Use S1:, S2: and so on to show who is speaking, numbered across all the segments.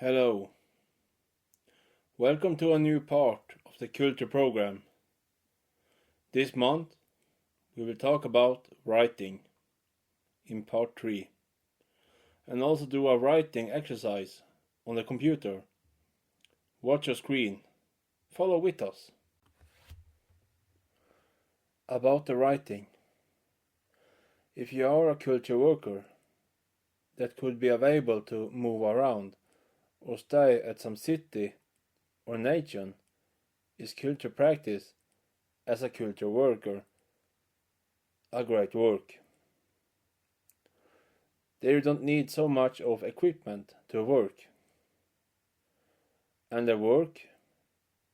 S1: Hello, welcome to a new part of the Culture program. This month we will talk about writing in part 3 and also do a writing exercise on the computer. Watch your screen, follow with us. About the writing. If you are a culture worker that could be available to move around or stay at some city or nation, is culture practice as a culture worker a great work. There you don't need so much of equipment to work. And the work,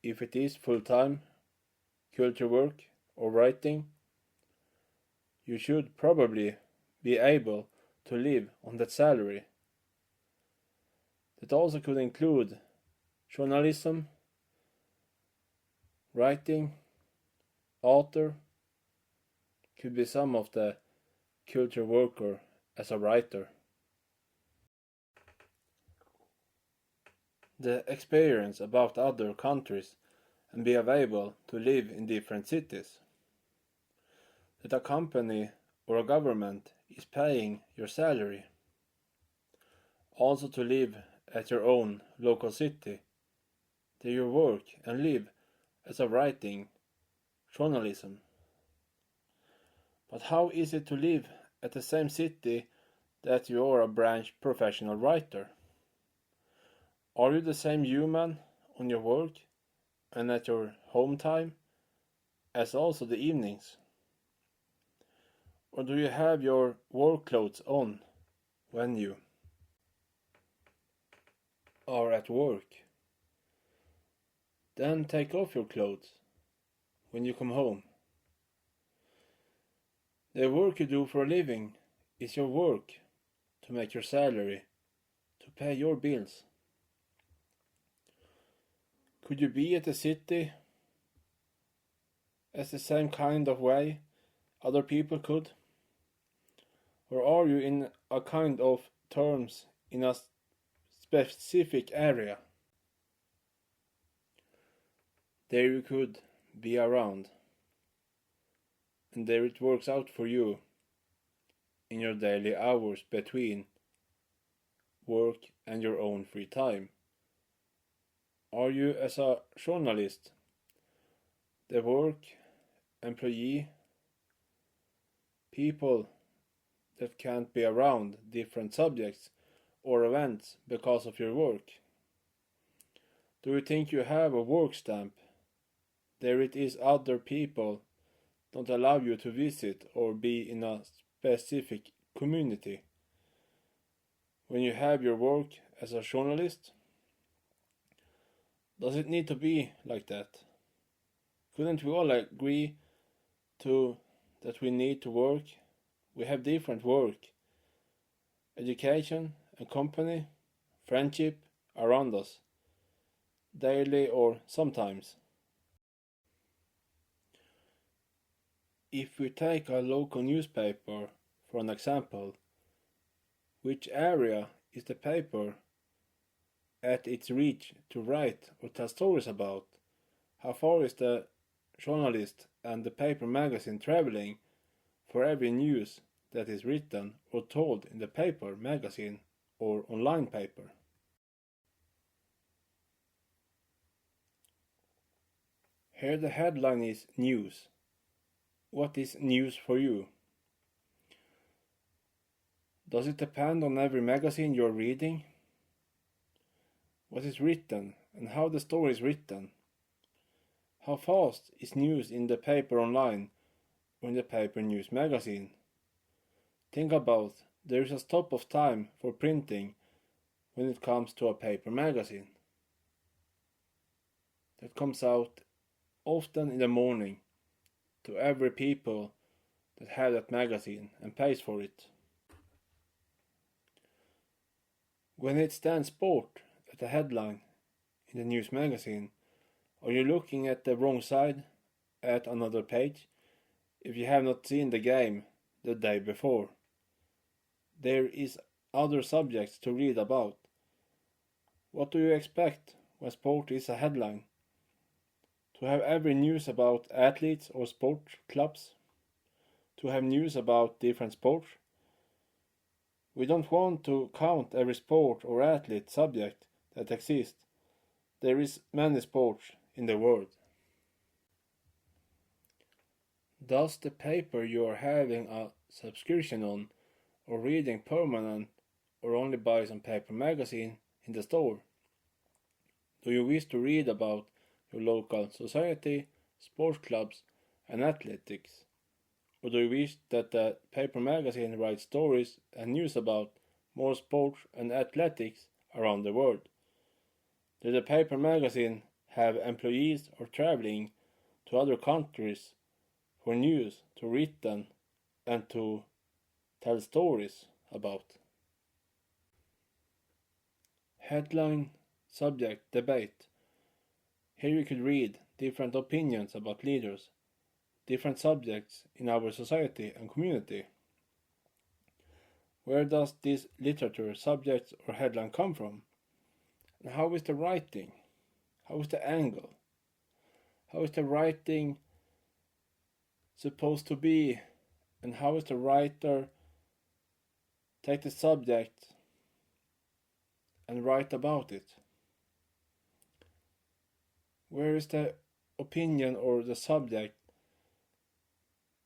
S1: if it is full-time culture work or writing, you should probably be able to live on that salary. That also could include journalism, writing, author, could be some of the culture worker as a writer. The experience about other countries and be available to live in different cities. That a company or a government is paying your salary. Also to live at your own local city, there you work and live as a writing journalism. But how is it to live at the same city that you are a branch professional writer? Are you the same human on your work and at your home time as also the evenings? Or do you have your work clothes on when you are at work? Then take off your clothes when you come home. The work you do for a living is your work to make your salary, to pay your bills. Could you be at the city as the same kind of way other people could? Or are you in a kind of terms in a specific area? There you could be around, and there it works out for you in your daily hours between work and your own free time. Are you as a journalist, the work, employee, people that can't be around different subjects or events because of your work? Do you think you have a work stamp? There it is other people don't allow you to visit or be in a specific community. When you have your work as a journalist, does it need to be like that? Couldn't we all agree to that we need to work? We have different work, education and company, friendship around us, daily or sometimes. If we take a local newspaper for an example, which area is the paper at its reach to write or tell stories about? How far is the journalist and the paper magazine traveling for every news that is written or told in the paper, magazine or online paper? Here the headline is news. What is news for you? Does it depend on every magazine you're reading? What is written and how the story is written? How fast is news in the paper online or in the paper news magazine? Think about there is a stop of time for printing when it comes to a paper magazine. That comes out often in the morning to every people that have that magazine and pays for it. When it stands sport at the headline in the news magazine, are you looking at the wrong side at another page if you have not seen the game the day before? There is other subjects to read about. What do you expect when sport is a headline? To have every news about athletes or sport clubs? To have news about different sports? We don't want to count every sport or athlete subject that exists. There is many sports in the world. Does the paper you are having a subscription on or reading permanent or only buy some paper magazine in the store? Do you wish to read about your local society, sports clubs and athletics? Or do you wish that the paper magazine writes stories and news about more sports and athletics around the world? Does the paper magazine have employees or traveling to other countries for news to written and to tell stories about? Headline, subject, debate. Here you could read different opinions about leaders, different subjects in our society and community. Where does this literature, subject or headline come from? And how is the writing? How is the angle? How is the writing supposed to be? And how is the writer take the subject and write about it? Where is the opinion or the subject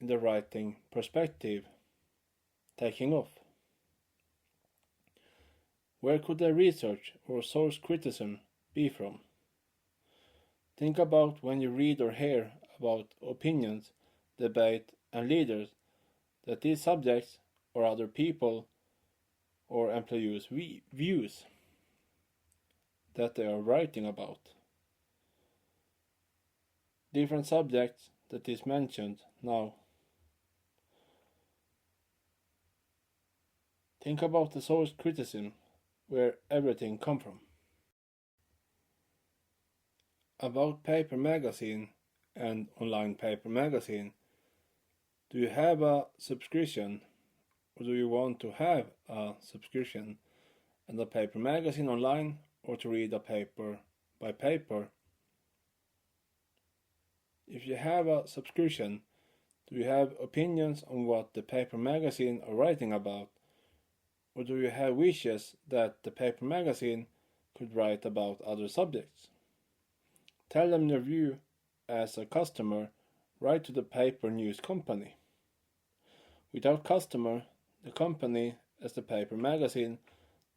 S1: in the writing perspective taking off? Where could the research or source criticism be from? Think about when you read or hear about opinions, debate, and leaders that these subjects or other people or employees' views that they are writing about. Different subjects that is mentioned now. Think about the source criticism, where everything come from. About paper magazine and online paper magazine, do you have a subscription or do you want to have a subscription and a paper magazine online or to read a paper by paper? If you have a subscription, do you have opinions on what the paper magazine are writing about? Or do you have wishes that the paper magazine could write about other subjects? Tell them your view as a customer, write to the paper news company. Without customer, the company as the paper magazine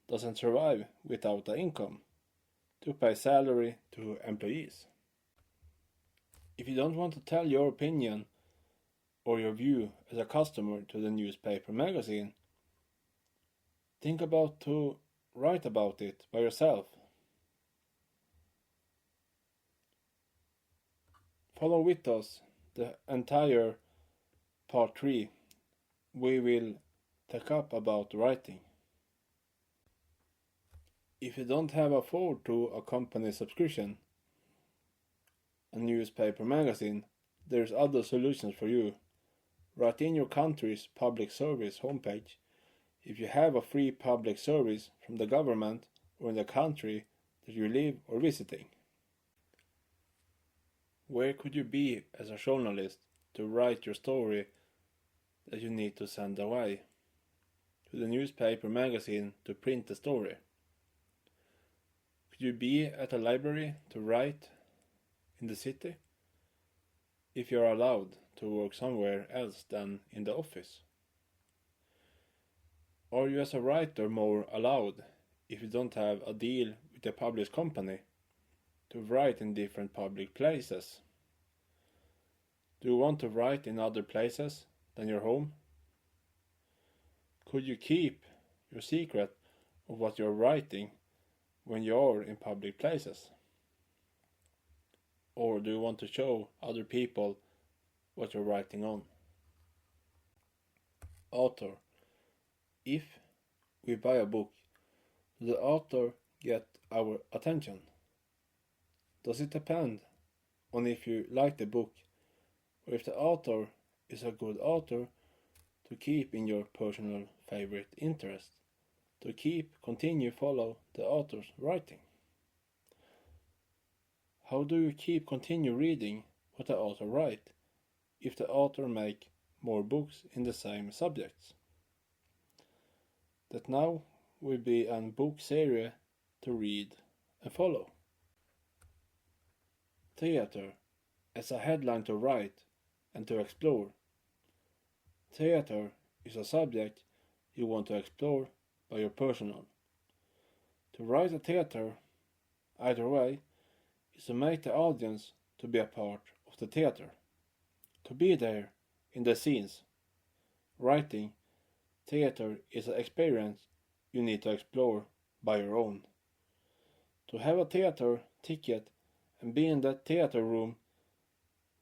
S1: doesn't survive without the income to pay salary to employees. If you don't want to tell your opinion or your view as a customer to the newspaper magazine, think about to write about it by yourself. Follow with us the entire part 3. We will take up about writing. If you don't have afford to a company subscription, a newspaper magazine, there's other solutions for you. Write in your country's public service homepage if you have a free public service from the government or in the country that you live or visiting. Where could you be as a journalist to write your story that you need to send away to the newspaper magazine to print the story? Could you be at a library to write in the city if you are allowed to work somewhere else than in the office? Are you as a writer more allowed if you don't have a deal with a published company to write in different public places? Do you want to write in other places than your home? Could you keep your secret of what you're writing when you are in public places? Or do you want to show other people what you're writing on? Author. If we buy a book, does the author get our attention? Does it depend on if you like the book or if the author is a good author to keep in your personal favorite interest, to continue follow the author's writing? How do you continue reading what the author write if the author make more books in the same subjects? That now will be a book series to read and follow. Theater as a headline to write and to explore. Theater is a subject you want to explore by your personal. To write a theater, either way, is to make the audience to be a part of the theater. To be there in the scenes. Writing theater is an experience you need to explore by your own. To have a theater ticket and be in that theater room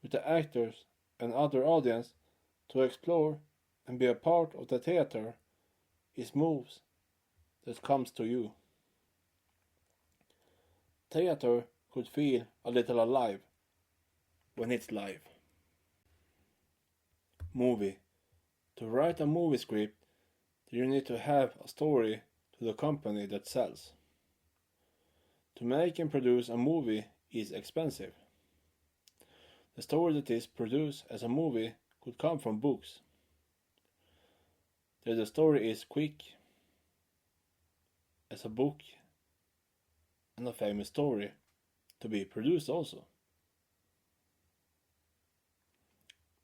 S1: with the actors and other audience to explore and be a part of the theater is moves that comes to you. Theater could feel a little alive when it's live. Movie. To write a movie script, you need to have a story to the company that sells. To make and produce a movie is expensive. The story that is produced as a movie could come from books. That the story is quick as a book and a famous story to be produced also.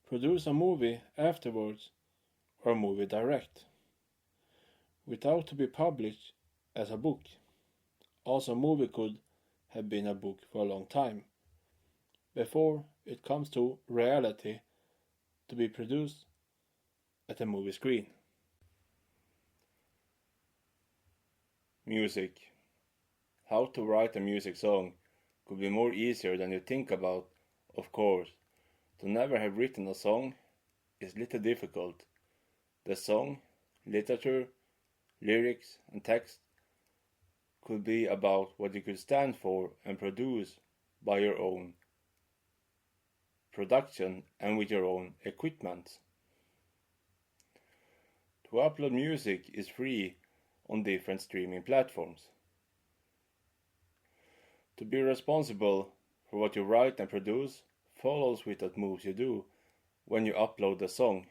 S1: Produce a movie afterwards or a movie direct without to be published as a book. Also, a movie could have been a book for a long time before it comes to reality to be produced at the movie screen. Music. How to write a music song could be more easier than you think about, of course. To never have written a song is little difficult. The song, literature, lyrics and text could be about what you could stand for and produce by your own production and with your own equipment. To upload music is free on different streaming platforms. To be responsible for what you write and produce follows with what moves you do when you upload the song.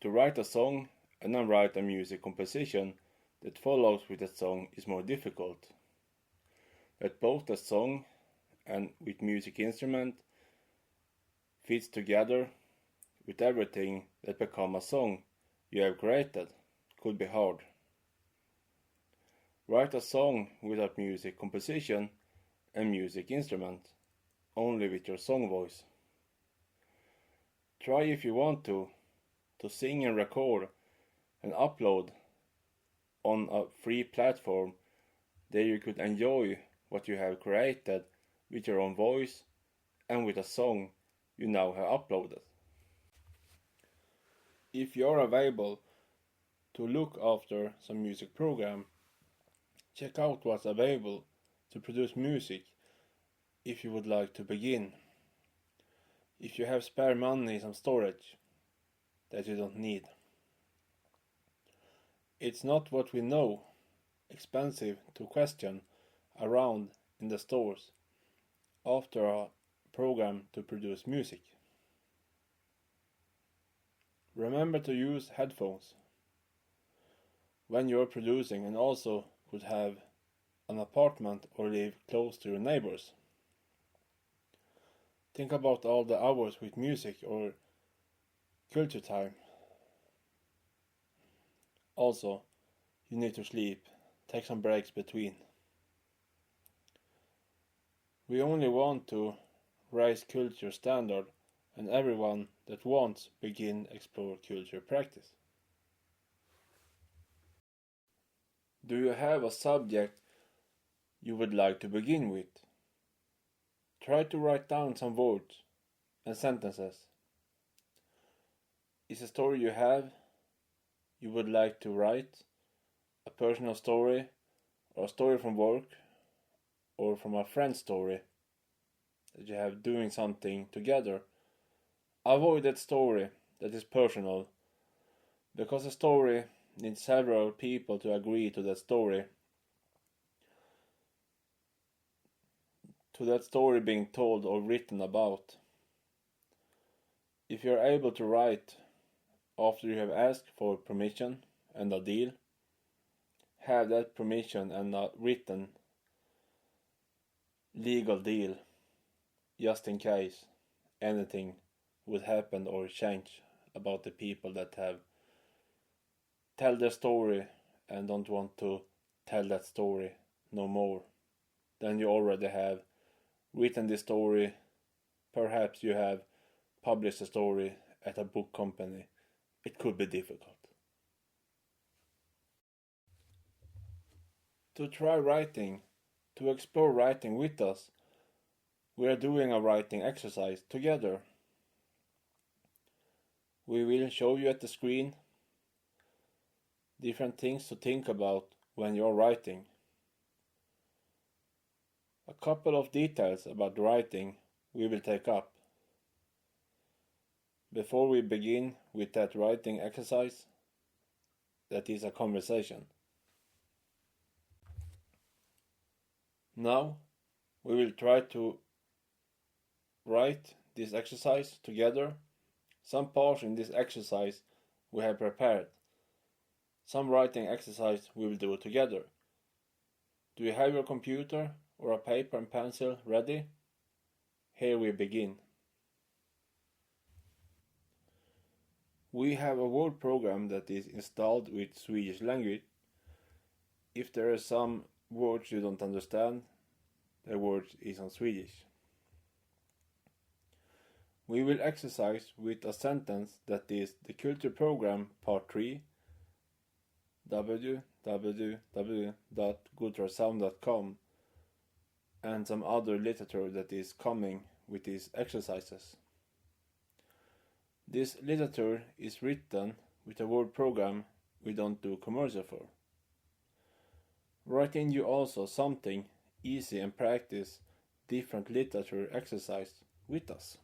S1: To write a song and then write a music composition that follows with the song is more difficult. That both the song and with music instrument fits together with everything that become a song you have created could be hard. Write a song without music composition and music instrument, only with your song voice. Try if you want to sing and record and upload on a free platform there you could enjoy what you have created with your own voice and with a song you now have uploaded. If you are available to look after some music program, check out what's available to produce music if you would like to begin. If you have spare money, some storage that you don't need. It's not what we know, expensive to question around in the stores after a program to produce music. Remember to use headphones when you're producing and also could have an apartment or live close to your neighbors. Think about all the hours with music or culture time. Also, you need to sleep, take some breaks between. We only want to raise culture standard and everyone that wants begin explore culture practice. Do you have a subject you would like to begin with? Try to write down some words and sentences. Is a story you would like to write, a personal story, or a story from work, or from a friend's story that you have doing something together? Avoid that story that is personal, because a story needs several people to agree to that story. to that story being told or written about. If you are able to write after you have asked for permission and a deal, have that permission and a written legal deal just in case anything would happen or change about the people that have tell their story and don't want to tell that story no more. Then you already have written the story. Perhaps you have published a story at a book company. It could be difficult. To try writing, to explore writing with us, we are doing a writing exercise together. We will show you at the screen different things to think about when you're writing. A couple of details about writing we will take up. Before we begin with that writing exercise, that is a conversation. Now, we will try to write this exercise together. Some parts in this exercise we have prepared. Some writing exercise we will do together. Do you have your computer or a paper and pencil ready? Here we begin. We have a word program that is installed with Swedish language. If there are some words you don't understand, the word is on Swedish. We will exercise with a sentence that is the culture program part 3, www.goodtrysound.com, and some other literature that is coming with these exercises. This literature is written with a word program we don't do commercial for. Write in you also something easy and practice different literature exercise with us.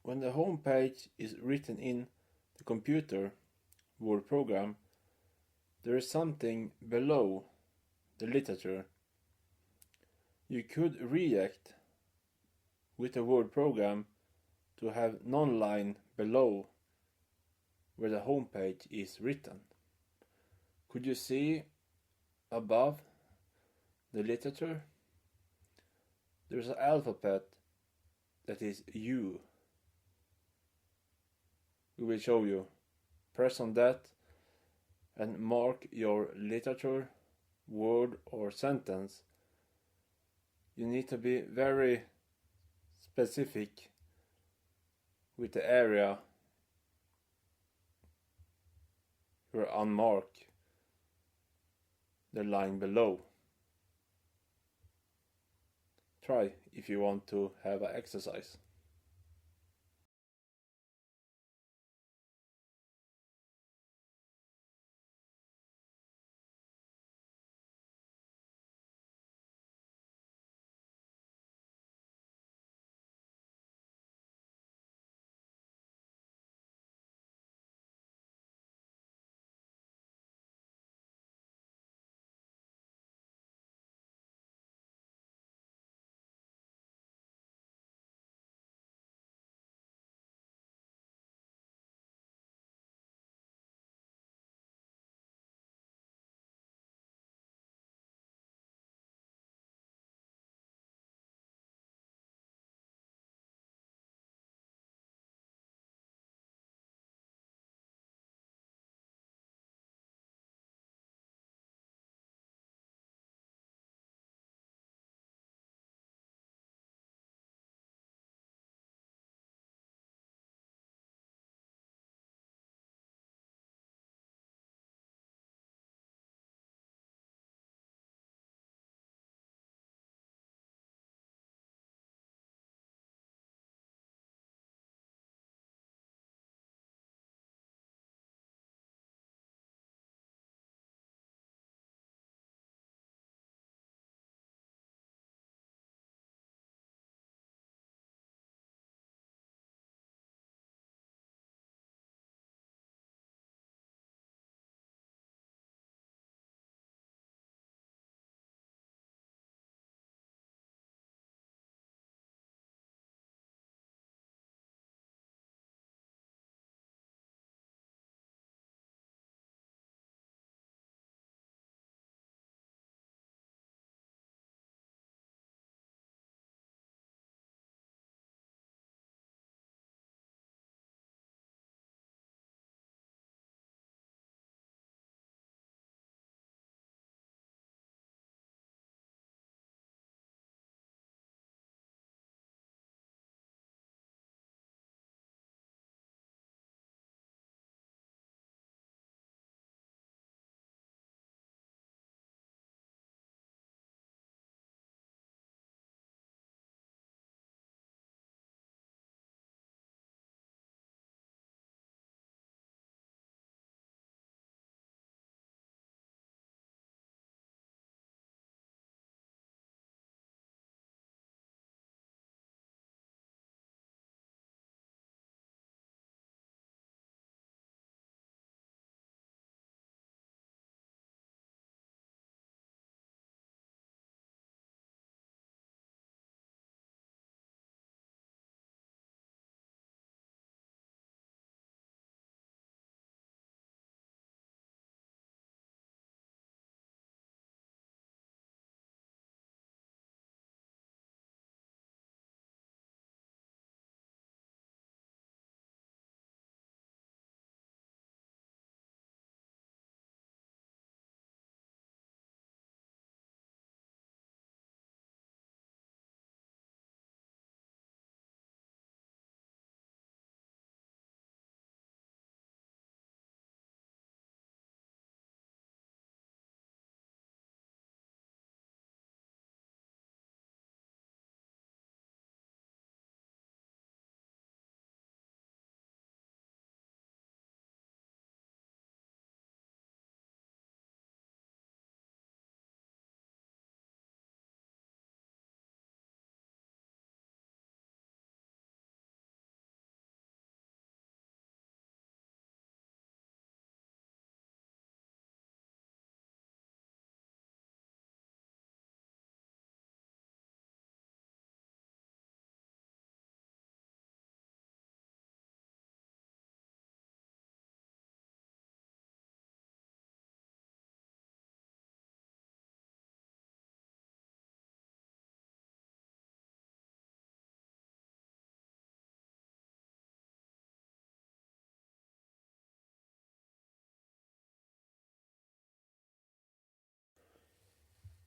S1: When the home page is written in the computer word program, there is something below the literature. You could react with the word program to have non-line below where the home page is written. Could you see above the literature? There's an alphabet that is U. We will show you. Press on that and mark your literature, word or sentence. You need to be very specific with the area you unmark the line below. Try if you want to have an exercise.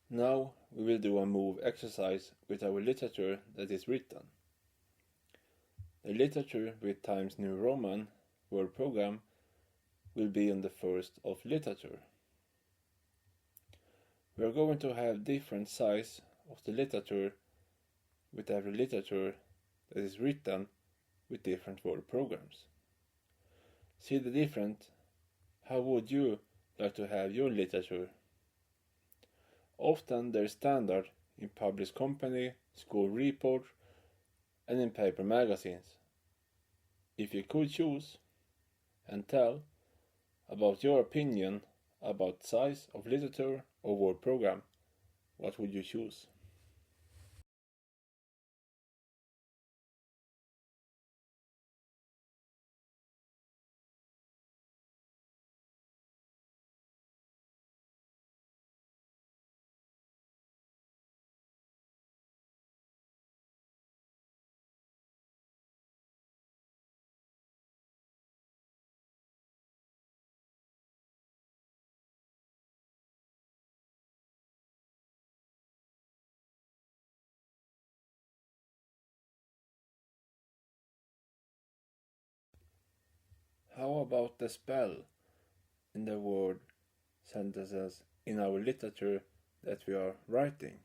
S1: Now we will do a move exercise with our literature that is written. The literature with Times New Roman word program will be on the first of literature. We are going to have different size of the literature with every literature that is written with different word programs. See the different? How would you like to have your literature? Often there is standard in published company, school report, and in paper magazines. If you could choose and tell about your opinion about size of literature or word program, what would you choose? How about the spell in the word sentences in our literature that we are writing?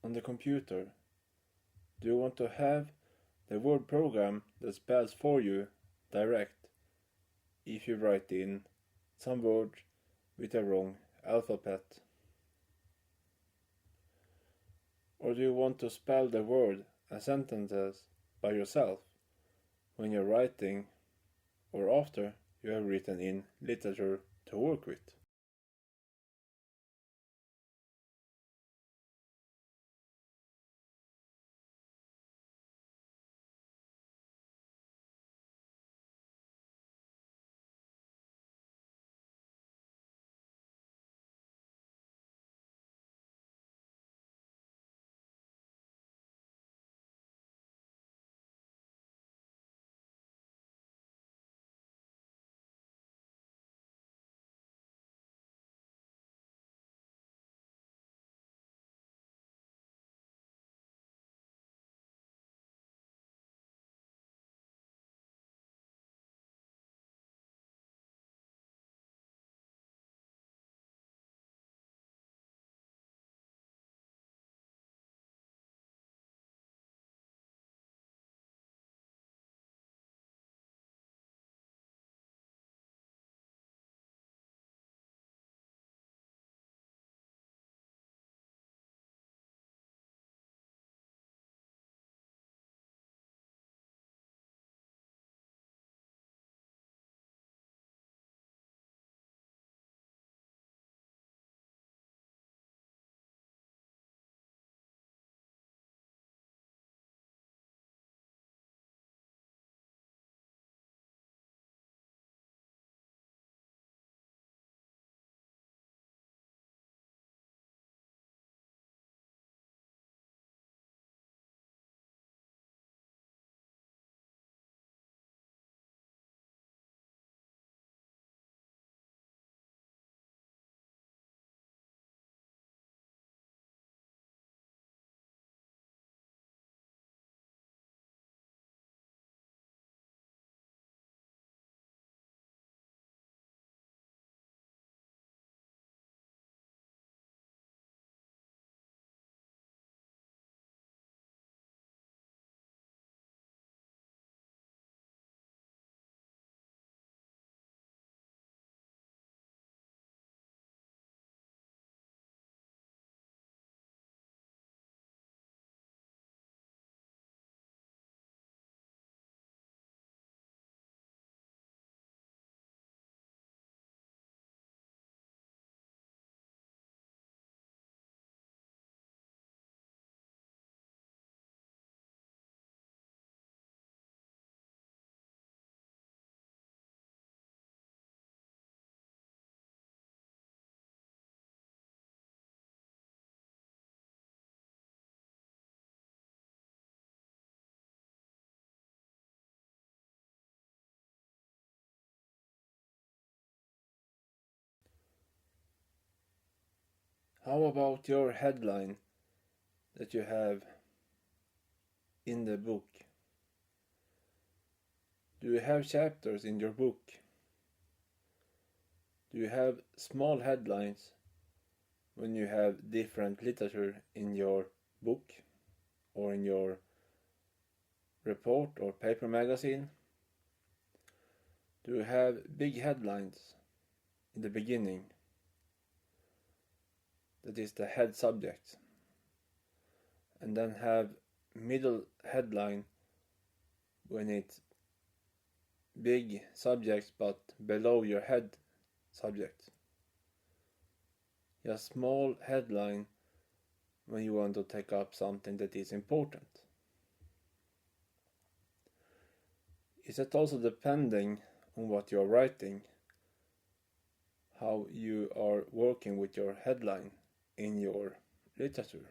S1: On the computer, do you want to have the word program that spells for you direct if you write in some word with a wrong alphabet? Or do you want to spell the word and sentences by yourself when you're writing or after you have written in literature to work with? How about your headline that you have in the book? Do you have chapters in your book? Do you have small headlines when you have different literature in your book or in your report or paper magazine? Do you have big headlines in the beginning? That is the head subject. And then have middle headline when it's big subjects but below your head subject. A small headline when you want to take up something that is important. Is that also depending on what you are writing, how you are working with your headline in your literature?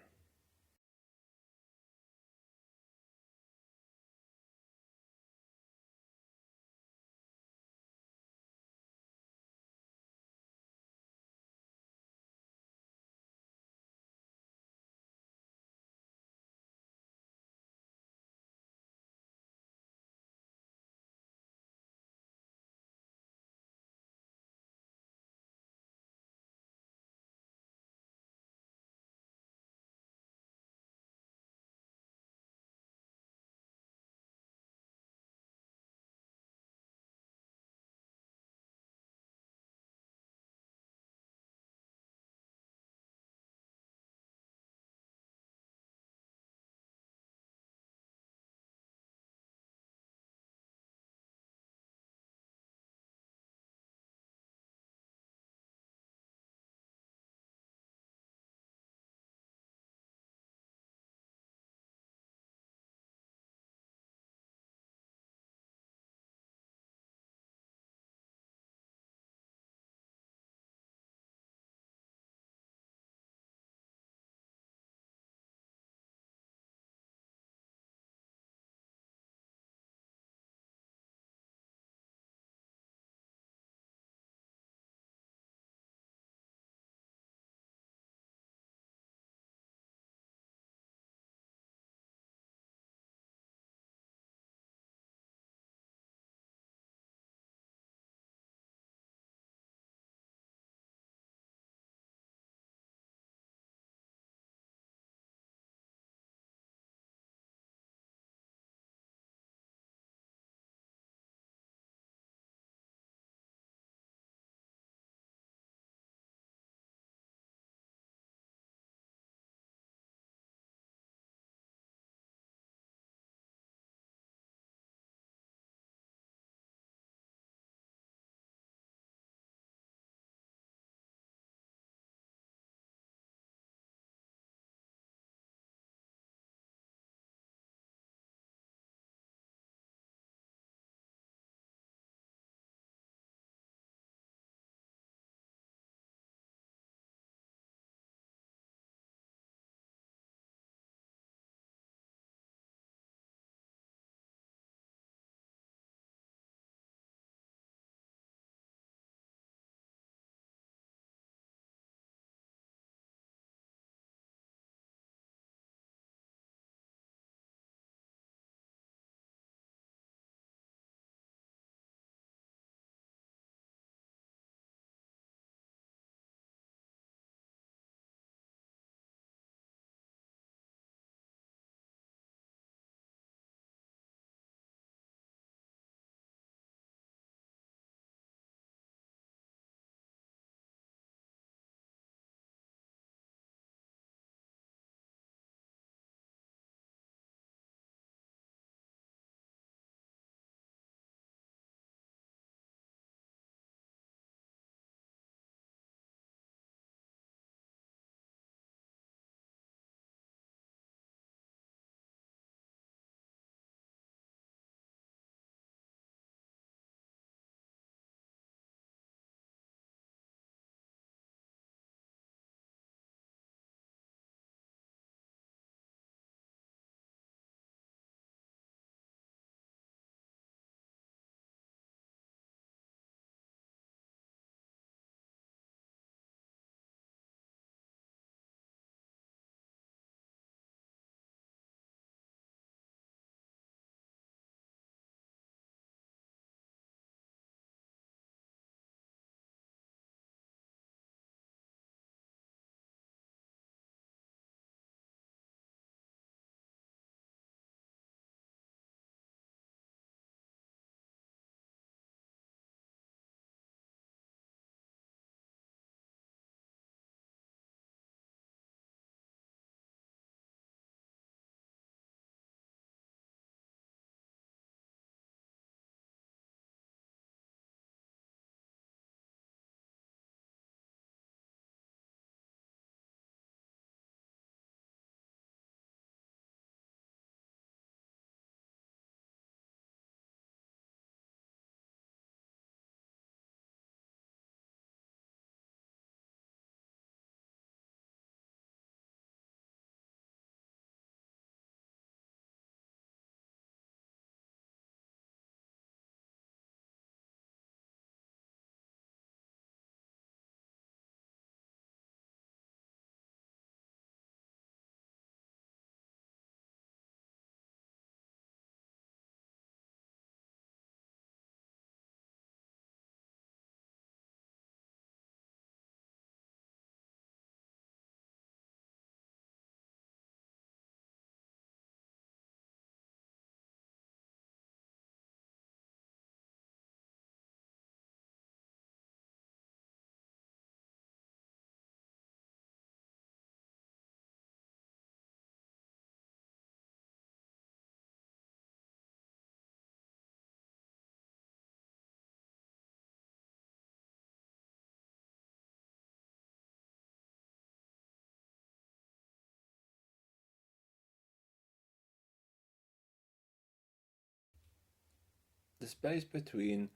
S1: the space between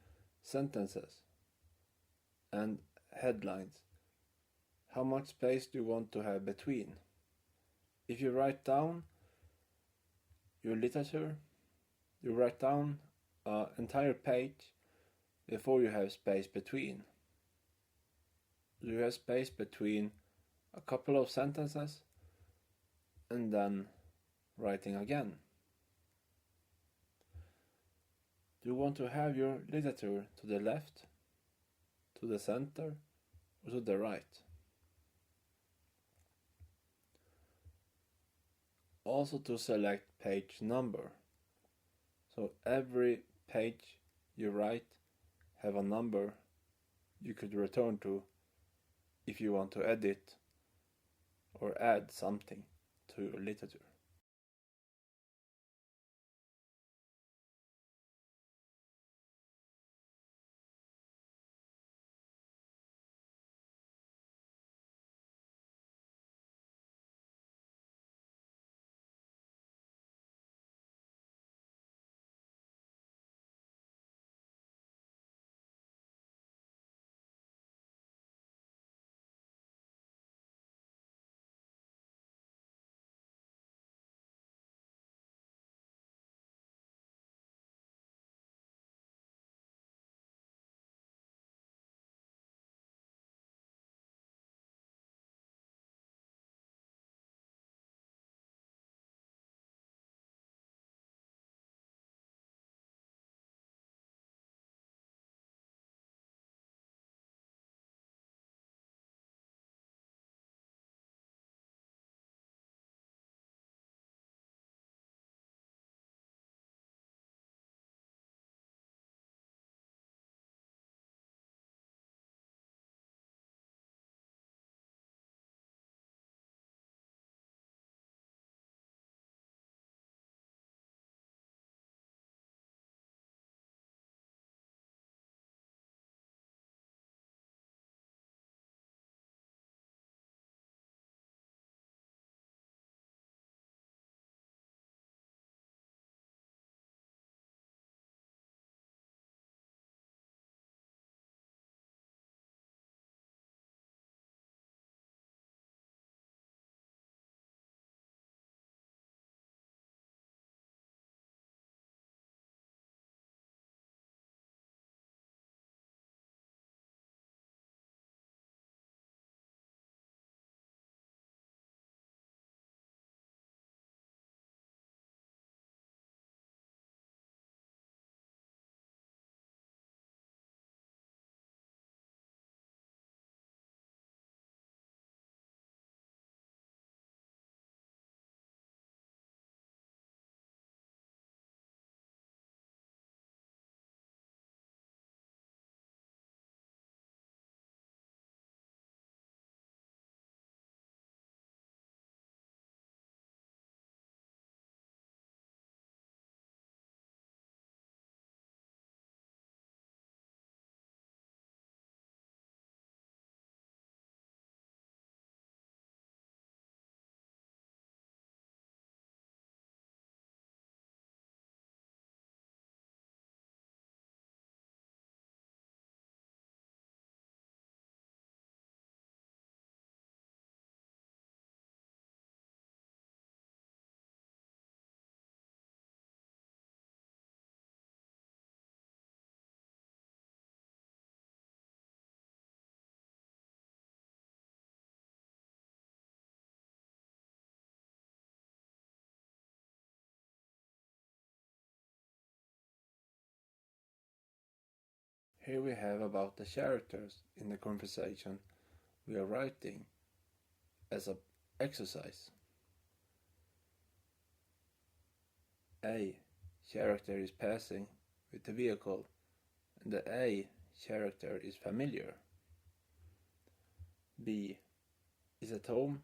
S1: sentences and headlines. How much space do you want to have between? If you write down your literature, you write down an entire page before you have space between. You have space between a couple of sentences and then writing again. Do you want to have your literature to the left, to the center, or to the right? Also to select page number. So every page you write have a number you could return to if you want to edit or add something to your literature. Here we have about the characters in the conversation we are writing as an exercise. A character is passing with the vehicle and the A character is familiar. B is at home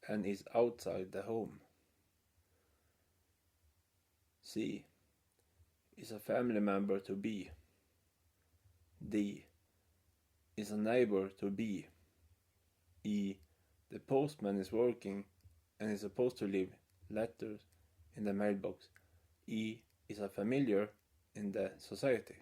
S1: and is outside the home. C is a family member to B. D is a neighbor to B. E, the postman is working and is supposed to leave letters in the mailbox. E is a familiar in the society.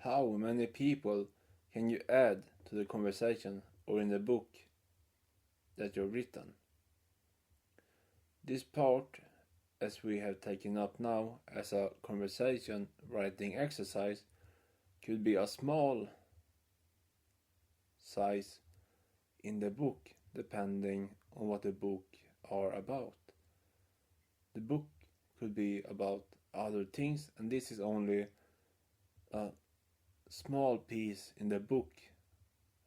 S1: how many people can you add to the conversation or in the book that you've written? This part, as we have taken up now as a conversation writing exercise, could be a small size in the book, depending on what the book are about. The book could be about other things, and this is only a small piece in the book,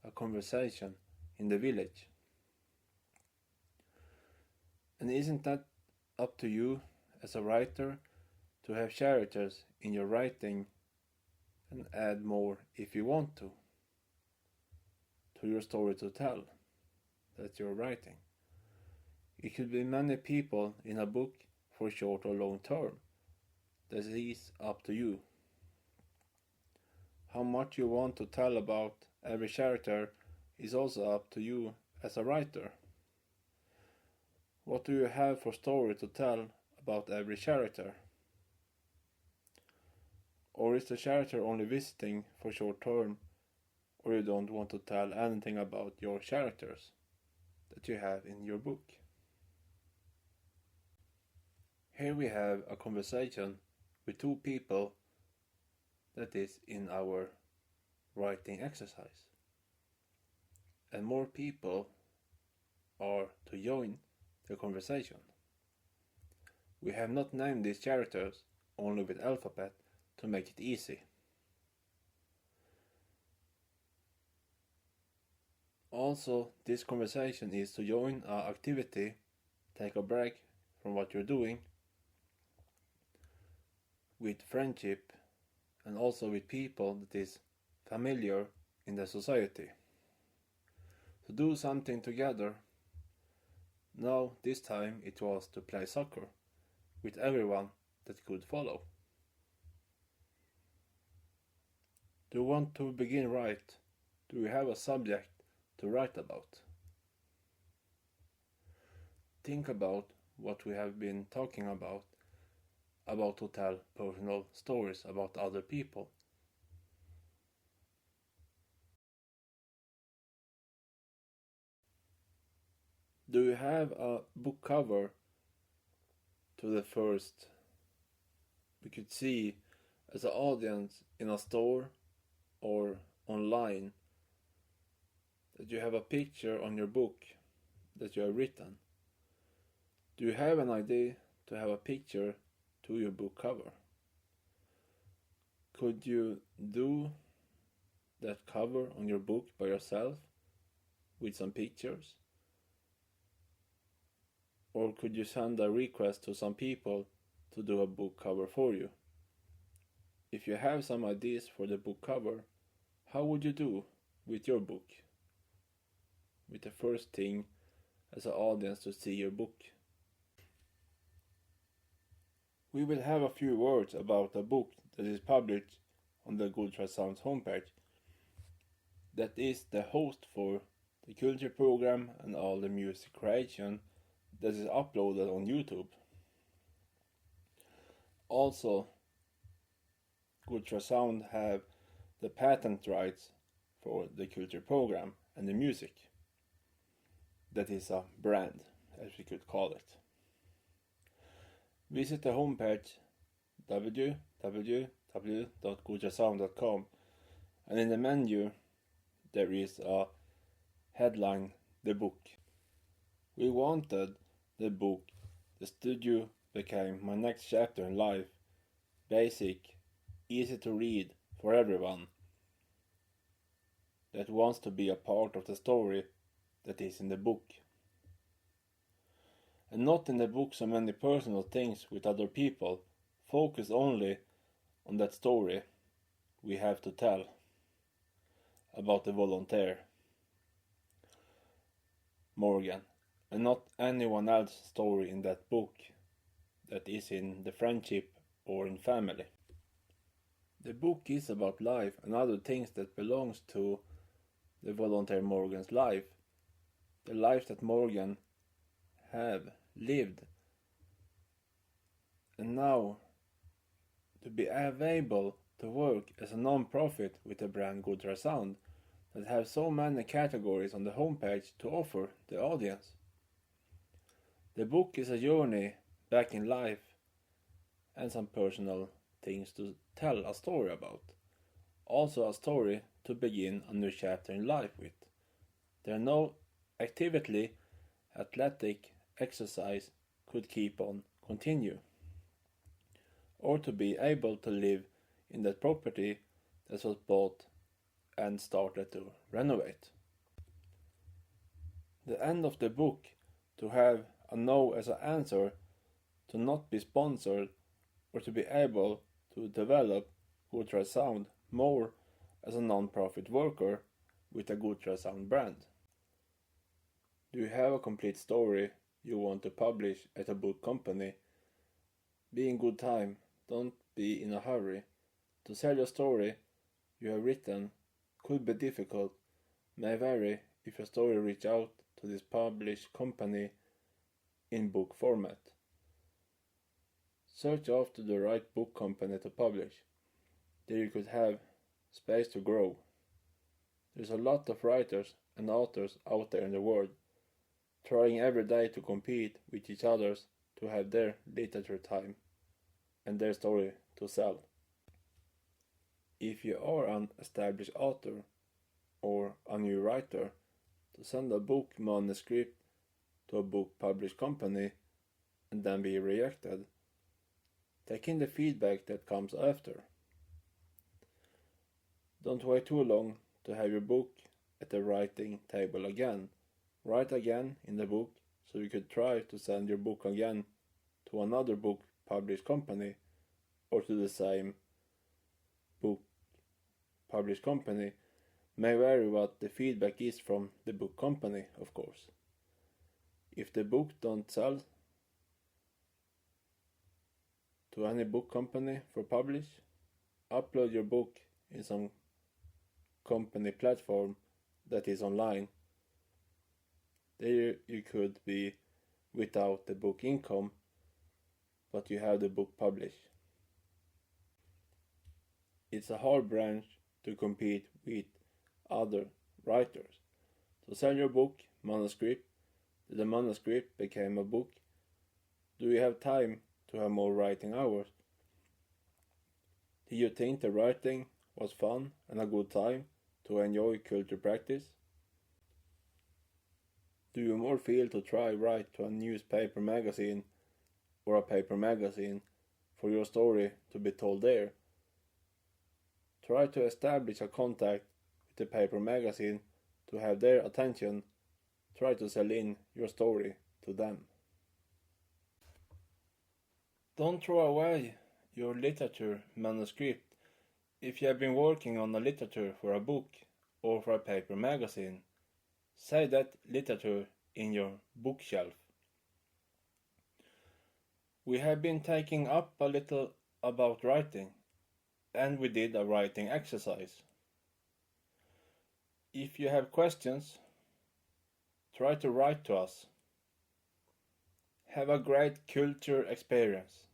S1: a conversation in the village. And isn't that up to you as a writer to have characters in your writing and add more if you want to your story to tell that you're writing? It could be many people in a book for short or long term. That is up to you. How much you want to tell about every character is also up to you as a writer. What do you have for story to tell about every character? Or is the character only visiting for short term, or you don't want to tell anything about your characters that you have in your book? Here we have a conversation with two people that is in our writing exercise. And more people are to join the conversation. We have not named these characters, only with alphabet, to make it easy. Also, this conversation is to join our activity, take a break from what you're doing, with friendship, and also with people that is familiar in the society. To do something together. Now, this time it was to play soccer with everyone that could follow. Do you want to begin right? Do you have a subject to write about? Think about what we have been talking about to tell personal stories about other people. Do you have a book cover to the first we could see as an audience in a store or online, that you have a picture on your book that you have written? Do you have an idea to have a picture to your book cover? Could you do that cover on your book by yourself with some pictures? Or could you send a request to some people to do a book cover for you? If you have some ideas for the book cover, how would you do with your book? With the first thing as an audience to see your book. We will have a few words about a book that is published on the Goodtrysound homepage. That is the host for the culture program and all the music creation that is uploaded on YouTube. Also, Goodtrysound have the patent rights for the culture program and the music. That is a brand, as we could call it. Visit the homepage www.goodtrysound.com, and in the menu there is a headline, the book. We wanted the book, The Studio Became My Next Chapter in Life, basic, easy to read for everyone that wants to be a part of the story that is in the book. And not in the book so many personal things with other people, focus only on that story we have to tell about the volunteer, Morgan, and not anyone else's story in that book that is in the friendship or in family. The book is about life and other things that belongs to the volunteer Morgan's life, the life that Morgan have lived, and now to be able to work as a non-profit with the brand Goodtrysound that have so many categories on the homepage to offer the audience. The book is a journey back in life and some personal things to tell a story about. Also a story to begin a new chapter in life with. There are no activity, athletic exercise could keep on continue. Or to be able to live in that property that was bought and started to renovate. The end of the book to have a no as an answer, to not be sponsored, or to be able to develop Goodtrysound more as a non-profit worker with a Goodtrysound brand. Do you have a complete story you want to publish at a book company? Be in good time, don't be in a hurry. To sell your story you have written could be difficult, may vary if your story reach out to this published company in book format. Search after the right book company to publish. There you could have space to grow. There's a lot of writers and authors out there in the world, trying every day to compete with each other to have their literature time and their story to sell. If you are an established author or a new writer, to send a book manuscript to a book published company and then be rejected, take in the feedback that comes after. Don't wait too long to have your book at the writing table again. Write again in the book so you could try to send your book again to another book published company or to the same book published company. May vary what the feedback is from the book company, of course. If the book don't sell to any book company for publish, upload your book in some company platform that is online. There you could be without the book income, but you have the book published. It's a hard branch to compete with other writers. So sell your book manuscript. The manuscript became a book. Do you have time to have more writing hours? Do you think the writing was fun and a good time to enjoy culture practice? Do you more feel to try write to a newspaper magazine or a paper magazine for your story to be told there? Try to establish a contact with the paper magazine to have their attention. Try to sell in your story to them. Don't throw away your literature manuscript if you have been working on a literature for a book or for a paper magazine. Save that literature in your bookshelf. We have been taking up a little about writing, and we did a writing exercise. If you have questions, try to write to us. Have a great culture experience.